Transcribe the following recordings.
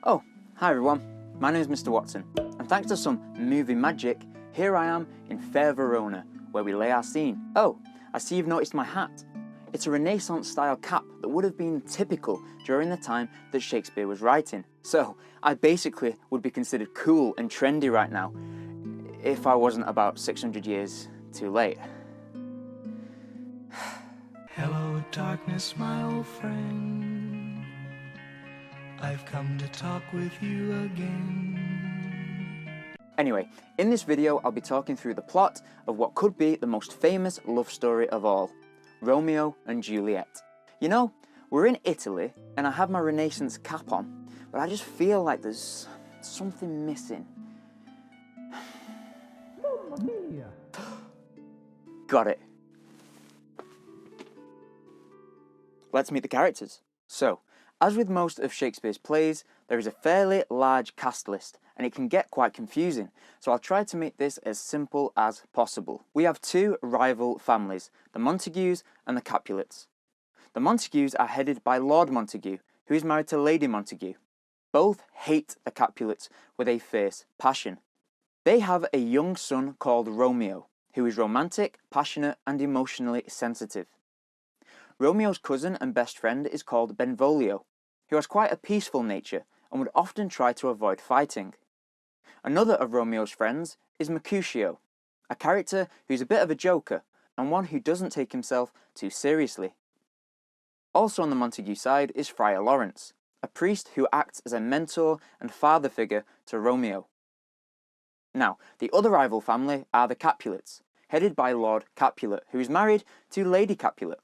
Oh, hi everyone, my name is Mr. Watson, and thanks to some movie magic, here I am in fair Verona, where we lay our scene. Oh, I see you've noticed my hat. It's a Renaissance-style cap that would have been typical during the time that Shakespeare was writing. So, I basically would be considered cool and trendy right now, if I wasn't about 600 years too late. Hello darkness, my old friend, I've come to talk with you again. Anyway, in this video I'll be talking through the plot of what could be the most famous love story of all, Romeo and Juliet. You know, we're in Italy and I have my Renaissance cap on, but I just feel like there's something missing. Got it. Let's meet the characters. So, as with most of Shakespeare's plays, there is a fairly large cast list, and it can get quite confusing, so I'll try to make this as simple as possible. We have two rival families, the Montagues and the Capulets. The Montagues are headed by Lord Montague, who is married to Lady Montague. Both hate the Capulets with a fierce passion. They have a young son called Romeo, who is romantic, passionate, and emotionally sensitive. Romeo's cousin and best friend is called Benvolio, who has quite a peaceful nature and would often try to avoid fighting. Another of Romeo's friends is Mercutio, a character who's a bit of a joker and one who doesn't take himself too seriously. Also on the Montague side is Friar Lawrence, a priest who acts as a mentor and father figure to Romeo. Now, the other rival family are the Capulets, headed by Lord Capulet, who is married to Lady Capulet.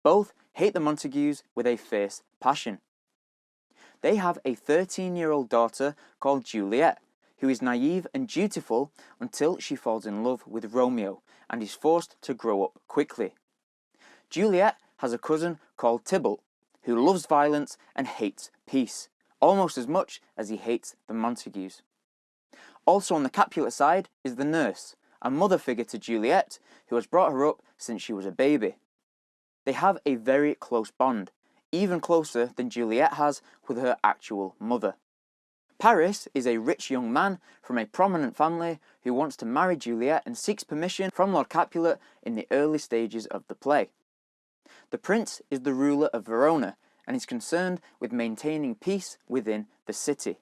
Both hate the Montagues with a fierce passion. They have a 13-year-old daughter called Juliet, who is naive and dutiful until she falls in love with Romeo and is forced to grow up quickly. Juliet has a cousin called Tybalt, who loves violence and hates peace, almost as much as he hates the Montagues. Also on the Capulet side is the nurse, a mother figure to Juliet, who has brought her up since she was a baby. They have a very close bond, even closer than Juliet has with her actual mother. Paris is a rich young man from a prominent family who wants to marry Juliet and seeks permission from Lord Capulet in the early stages of the play. The prince is the ruler of Verona and is concerned with maintaining peace within the city.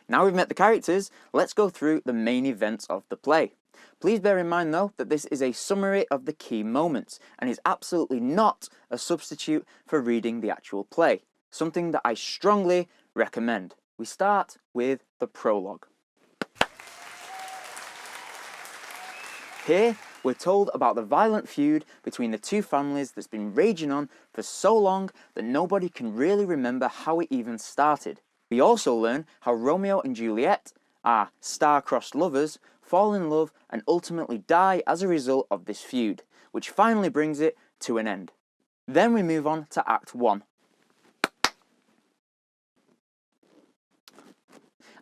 Now we've met the characters, let's go through the main events of the play. Please bear in mind though that this is a summary of the key moments and is absolutely not a substitute for reading the actual play, something that I strongly recommend. We start with the prologue. Here we're told about the violent feud between the two families that's been raging on for so long that nobody can really remember how it even started. We also learn how Romeo and Juliet are star-crossed lovers, fall in love and ultimately die as a result of this feud, which finally brings it to an end. Then we move on to Act 1.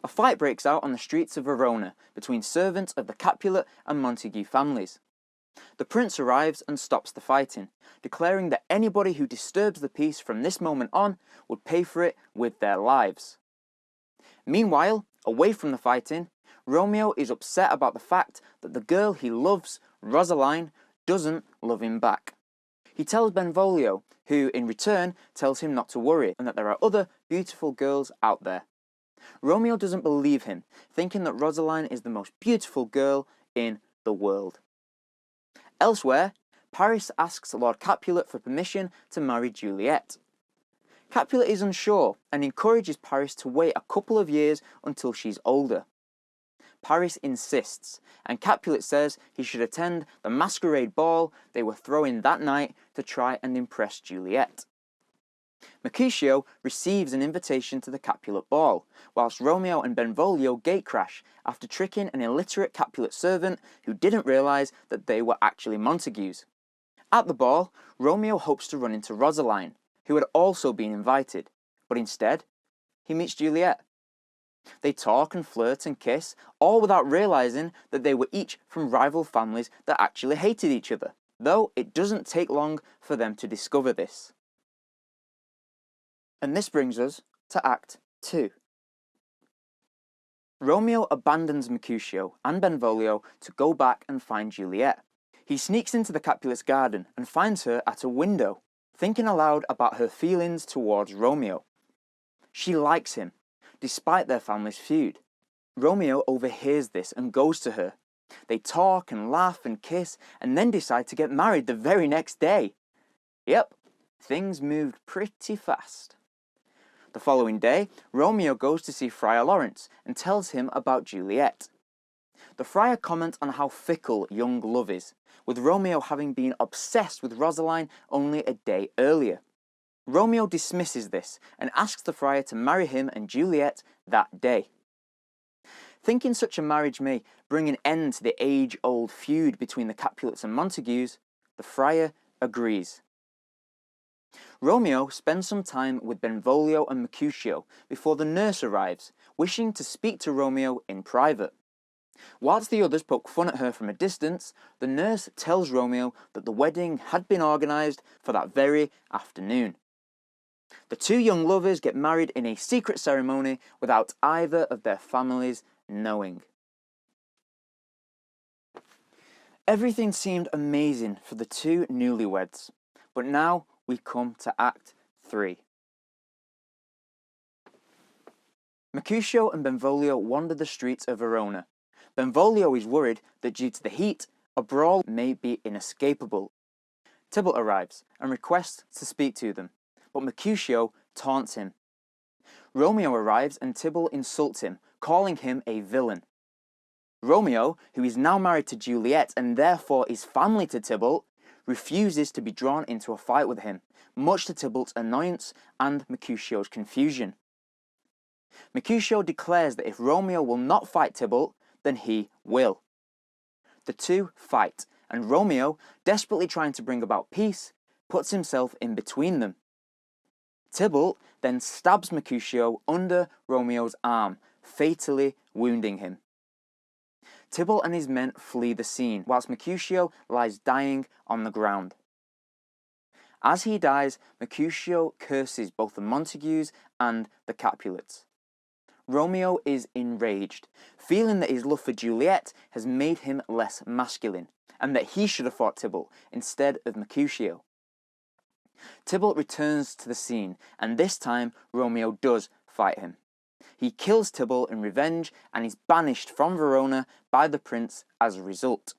A fight breaks out on the streets of Verona between servants of the Capulet and Montague families. The prince arrives and stops the fighting, declaring that anybody who disturbs the peace from this moment on would pay for it with their lives. Meanwhile, away from the fighting, Romeo is upset about the fact that the girl he loves, Rosaline, doesn't love him back. He tells Benvolio, who in return tells him not to worry and that there are other beautiful girls out there. Romeo doesn't believe him, thinking that Rosaline is the most beautiful girl in the world. Elsewhere, Paris asks Lord Capulet for permission to marry Juliet. Capulet is unsure and encourages Paris to wait a couple of years until she's older. Paris insists, and Capulet says he should attend the masquerade ball they were throwing that night to try and impress Juliet. Mercutio receives an invitation to the Capulet ball, whilst Romeo and Benvolio gatecrash after tricking an illiterate Capulet servant who didn't realise that they were actually Montagues. At the ball, Romeo hopes to run into Rosaline, who had also been invited, but instead, he meets Juliet. They talk and flirt and kiss, all without realising that they were each from rival families that actually hated each other, though it doesn't take long for them to discover this. And this brings us to Act 2. Romeo abandons Mercutio and Benvolio to go back and find Juliet. He sneaks into the Capulet's garden and finds her at a window, thinking aloud about her feelings towards Romeo. She likes him, despite their family's feud. Romeo overhears this and goes to her. They talk and laugh and kiss, and then decide to get married the very next day. Yep, things moved pretty fast. The following day, Romeo goes to see Friar Lawrence and tells him about Juliet. The friar comments on how fickle young love is, with Romeo having been obsessed with Rosaline only a day earlier. Romeo dismisses this and asks the friar to marry him and Juliet that day. Thinking such a marriage may bring an end to the age-old feud between the Capulets and Montagues, the friar agrees. Romeo spends some time with Benvolio and Mercutio before the nurse arrives, wishing to speak to Romeo in private. Whilst the others poke fun at her from a distance, the nurse tells Romeo that the wedding had been organised for that very afternoon. The two young lovers get married in a secret ceremony without either of their families knowing. Everything seemed amazing for the two newlyweds, but now we come to Act 3. Mercutio and Benvolio wander the streets of Verona. Benvolio is worried that due to the heat, a brawl may be inescapable. Tybalt arrives and requests to speak to them, but Mercutio taunts him. Romeo arrives and Tybalt insults him, calling him a villain. Romeo, who is now married to Juliet and therefore is family to Tybalt, refuses to be drawn into a fight with him, much to Tybalt's annoyance and Mercutio's confusion. Mercutio declares that if Romeo will not fight Tybalt, then he will. The two fight, and Romeo, desperately trying to bring about peace, puts himself in between them. Tybalt then stabs Mercutio under Romeo's arm, fatally wounding him. Tybalt and his men flee the scene, whilst Mercutio lies dying on the ground. As he dies, Mercutio curses both the Montagues and the Capulets. Romeo is enraged, feeling that his love for Juliet has made him less masculine, and that he should have fought Tybalt instead of Mercutio. Tybalt returns to the scene, and this time Romeo does fight him. He kills Tybalt in revenge and is banished from Verona by the prince as a result.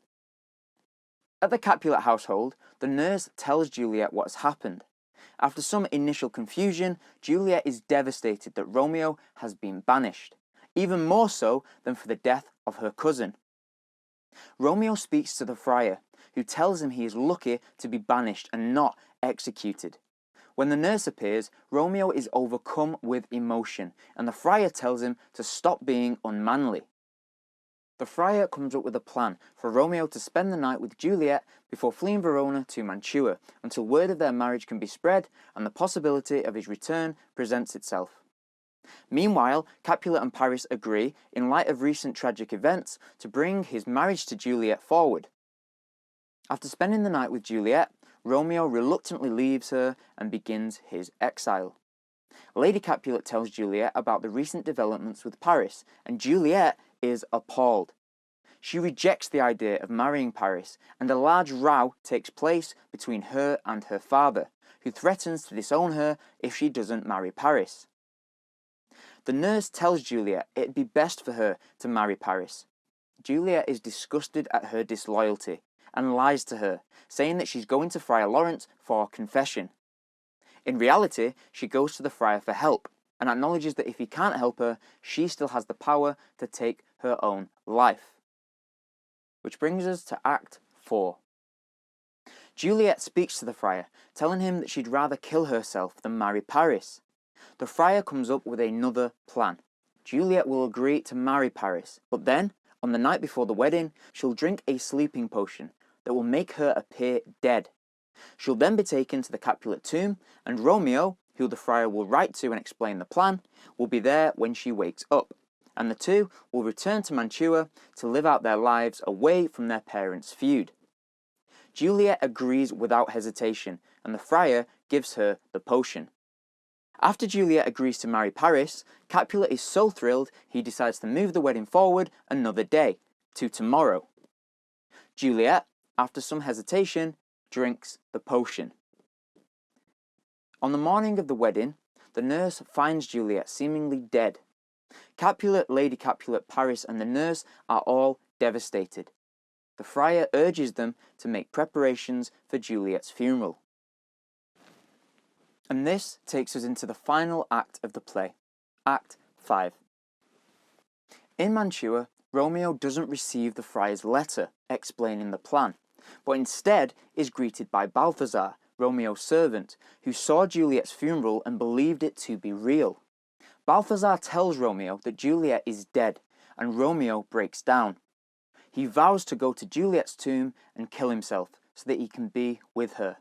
At the Capulet household, the nurse tells Juliet what has happened. After some initial confusion, Juliet is devastated that Romeo has been banished, even more so than for the death of her cousin. Romeo speaks to the friar, who tells him he is lucky to be banished and not executed. When the nurse appears, Romeo is overcome with emotion, and the friar tells him to stop being unmanly. The friar comes up with a plan for Romeo to spend the night with Juliet before fleeing Verona to Mantua, until word of their marriage can be spread and the possibility of his return presents itself. Meanwhile, Capulet and Paris agree, in light of recent tragic events, to bring his marriage to Juliet forward. After spending the night with Juliet, Romeo reluctantly leaves her and begins his exile. Lady Capulet tells Juliet about the recent developments with Paris, and Juliet is appalled. She rejects the idea of marrying Paris, and a large row takes place between her and her father, who threatens to disown her if she doesn't marry Paris. The nurse tells Juliet it'd be best for her to marry Paris. Juliet is disgusted at her disloyalty and lies to her, saying that she's going to Friar Lawrence for confession. In reality, she goes to the friar for help, and acknowledges that if he can't help her, she still has the power to take her own life. Which brings us to Act 4. Juliet speaks to the friar, telling him that she'd rather kill herself than marry Paris. The friar comes up with another plan. Juliet will agree to marry Paris, but then, on the night before the wedding, she'll drink a sleeping potion that will make her appear dead. She'll then be taken to the Capulet tomb, and Romeo, who the friar will write to and explain the plan, will be there when she wakes up, and the two will return to Mantua to live out their lives away from their parents' feud. Juliet agrees without hesitation, and the friar gives her the potion. After Juliet agrees to marry Paris, Capulet is so thrilled he decides to move the wedding forward another day, to tomorrow. Juliet, after some hesitation, drinks the potion. On the morning of the wedding, the nurse finds Juliet seemingly dead. Capulet, Lady Capulet, Paris and the nurse are all devastated. The friar urges them to make preparations for Juliet's funeral. And this takes us into the final act of the play, Act 5. In Mantua, Romeo doesn't receive the friar's letter explaining the plan, but instead is greeted by Balthazar, Romeo's servant, who saw Juliet's funeral and believed it to be real. Balthazar tells Romeo that Juliet is dead, and Romeo breaks down. He vows to go to Juliet's tomb and kill himself so that he can be with her.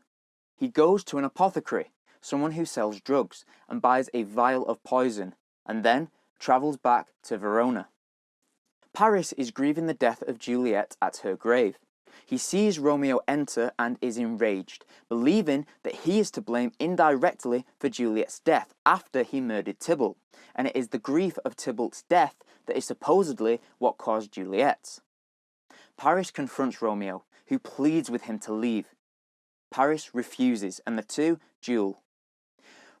He goes to an apothecary, someone who sells drugs, and buys a vial of poison, and then travels back to Verona. Paris is grieving the death of Juliet at her grave. He sees Romeo enter and is enraged, believing that he is to blame indirectly for Juliet's death after he murdered Tybalt, and it is the grief of Tybalt's death that is supposedly what caused Juliet's. Paris confronts Romeo, who pleads with him to leave. Paris refuses, and the two duel.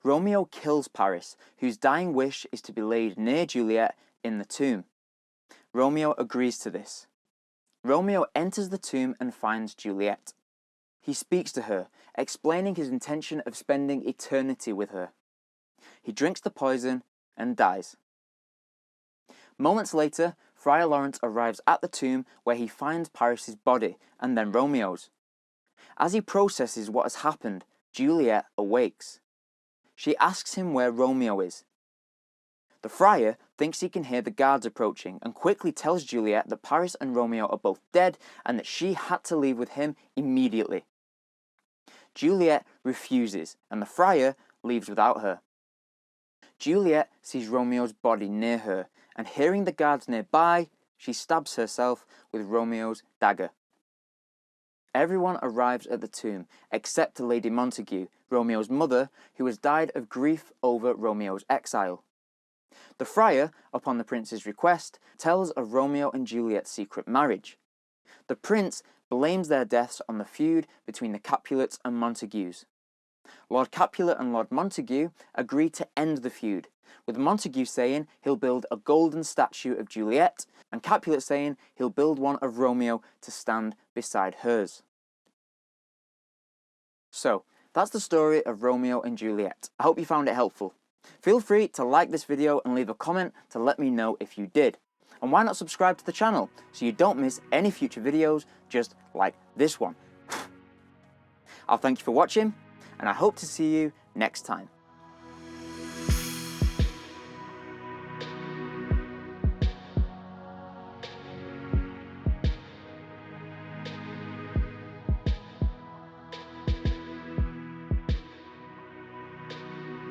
Romeo kills Paris, whose dying wish is to be laid near Juliet in the tomb. Romeo agrees to this. Romeo enters the tomb and finds Juliet. He speaks to her, explaining his intention of spending eternity with her. He drinks the poison and dies. Moments later, Friar Lawrence arrives at the tomb where he finds Paris's body and then Romeo's. As he processes what has happened, Juliet awakes. She asks him where Romeo is. The friar thinks he can hear the guards approaching and quickly tells Juliet that Paris and Romeo are both dead and that she had to leave with him immediately. Juliet refuses and the friar leaves without her. Juliet sees Romeo's body near her and hearing the guards nearby, she stabs herself with Romeo's dagger. Everyone arrives at the tomb except Lady Montague, Romeo's mother, who has died of grief over Romeo's exile. The friar, upon the prince's request, tells of Romeo and Juliet's secret marriage. The prince blames their deaths on the feud between the Capulets and Montagues. Lord Capulet and Lord Montague agree to end the feud, with Montague saying he'll build a golden statue of Juliet, and Capulet saying he'll build one of Romeo to stand beside hers. So, that's the story of Romeo and Juliet. I hope you found it helpful. Feel free to like this video and leave a comment to let me know if you did. And why not subscribe to the channel so you don't miss any future videos just like this one. I'll thank you for watching, and I hope to see you next time.